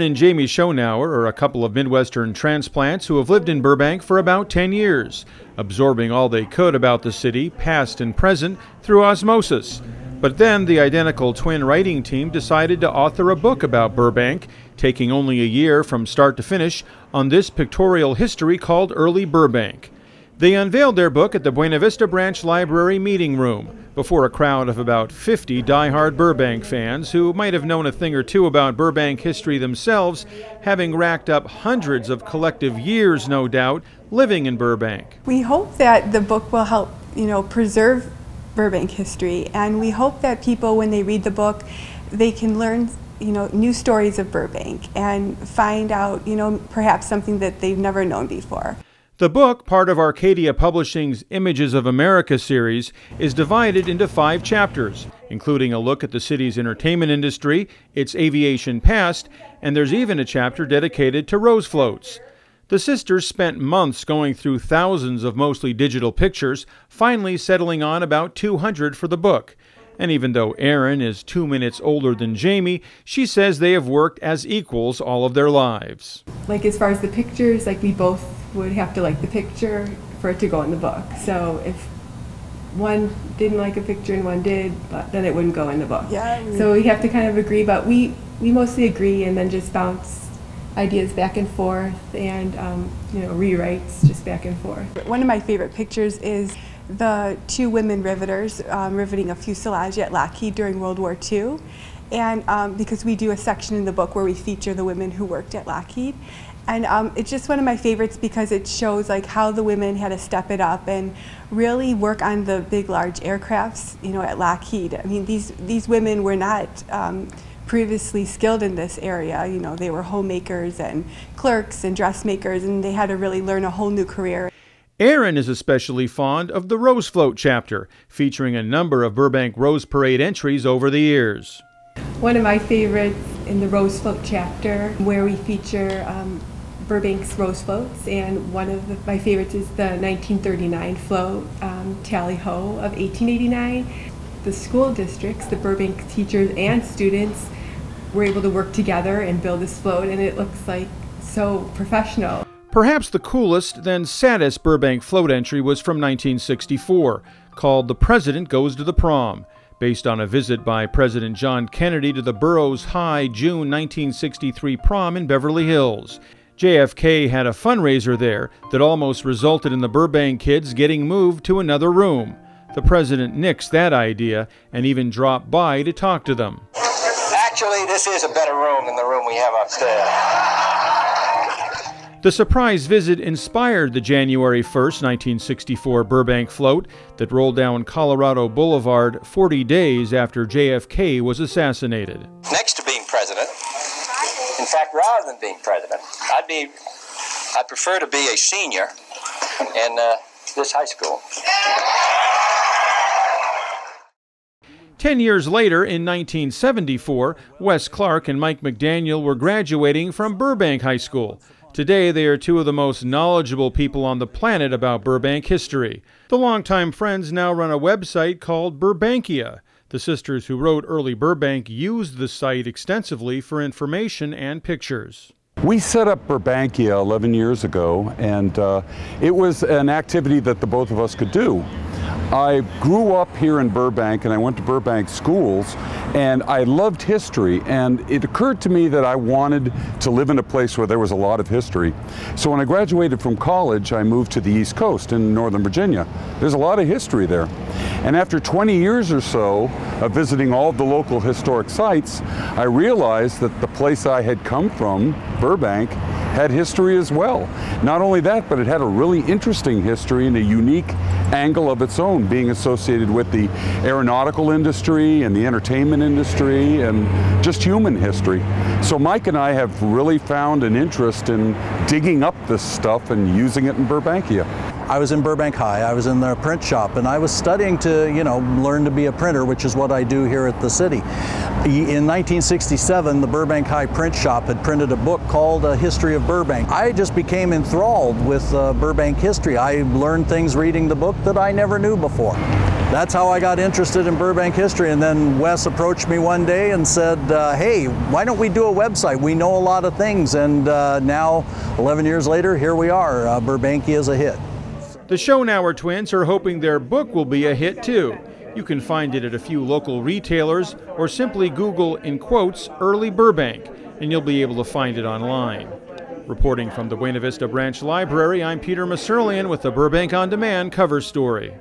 and Jamie Schonauer are a couple of Midwestern transplants who have lived in Burbank for about 10 years, absorbing all they could about the city, past and present, through osmosis. But then the identical twin writing team decided to author a book about Burbank, taking only a year from start to finish on this pictorial history called Early Burbank. They unveiled their book at the Buena Vista Branch Library meeting room before a crowd of about 50 die-hard Burbank fans who might have known a thing or two about Burbank history themselves, having racked up hundreds of collective years, no doubt, living in Burbank. We hope that the book will help, preserve Burbank history, and we hope that people, when they read the book, they can learn new stories of Burbank and find out, perhaps something that they've never known before. The book, part of Arcadia Publishing's Images of America series, is divided into 5 chapters, including a look at the city's entertainment industry, its aviation past, and there's even a chapter dedicated to rose floats. The sisters spent months going through thousands of mostly digital pictures, finally settling on about 200 for the book. And even though Erin is 2 minutes older than Jamie, she says they have worked as equals all of their lives. Like as far as the pictures, we both would have to like the picture for it to go in the book. So if one didn't like a picture and one did, then it wouldn't go in the book. Yeah. So we have to kind of agree, but we mostly agree and then just bounce ideas back and forth and rewrites just back and forth. One of my favorite pictures is the 2 women riveters riveting a fuselage at Lockheed during World War II. And because we do a section in the book where we feature the women who worked at Lockheed. And it's just one of my favorites because it shows how the women had to step it up and really work on the big, large aircrafts, at Lockheed. I mean, these women were not previously skilled in this area. They were homemakers and clerks and dressmakers, and they had to really learn a whole new career. Erin is especially fond of the Rose Float chapter, featuring a number of Burbank Rose Parade entries over the years. One of my favorites in the Rose Float chapter, where we feature Burbank's Rose Floats, and one of my favorites is the 1939 float, Tally Ho of 1889. The school districts, the Burbank teachers and students, were able to work together and build this float, and it looks so professional. Perhaps the coolest, then saddest Burbank float entry was from 1964, called The President Goes to the Prom, based on a visit by President John Kennedy to the Burroughs High June 1963 prom in Beverly Hills. JFK had a fundraiser there that almost resulted in the Burbank kids getting moved to another room. The president nixed that idea and even dropped by to talk to them. Actually, this is a better room than the room we have upstairs. The surprise visit inspired the January 1st, 1964 Burbank float that rolled down Colorado Boulevard 40 days after JFK was assassinated. Next to being president, in fact, rather than being president, I'd prefer to be a senior in this high school. 10 years later, in 1974, Wes Clark and Mike McDaniel were graduating from Burbank High School. Today, they are 2 of the most knowledgeable people on the planet about Burbank history. The longtime friends now run a website called Burbankia. The sisters who wrote Early Burbank used the site extensively for information and pictures. We set up Burbankia 11 years ago, and it was an activity that the both of us could do. I grew up here in Burbank and I went to Burbank schools, and I loved history, and it occurred to me that I wanted to live in a place where there was a lot of history. So when I graduated from college, I moved to the East Coast in Northern Virginia. There's a lot of history there. And after 20 years or so of visiting all of the local historic sites, I realized that the place I had come from, Burbank, had history as well. Not only that, but it had a really interesting history and a unique angle of its own, being associated with the aeronautical industry and the entertainment industry and just human history. So Mike and I have really found an interest in digging up this stuff and using it in Burbankia. I was in Burbank High, I was in the print shop, and I was studying to, learn to be a printer, which is what I do here at the city. In 1967, the Burbank High print shop had printed a book called History of Burbank. I just became enthralled with Burbank history. I learned things reading the book that I never knew before. that's how I got interested in Burbank history. And then Wes approached me one day and said, hey, why don't we do a website? We know a lot of things. And now, 11 years later, here we are. Burbank-y is a hit. The Schonauer twins are hoping their book will be a hit too. You can find it at a few local retailers or simply Google, in quotes, early Burbank, and you'll be able to find it online. Reporting from the Buena Vista Branch Library, I'm Peter Musurlian with the Burbank-On-Demand cover story.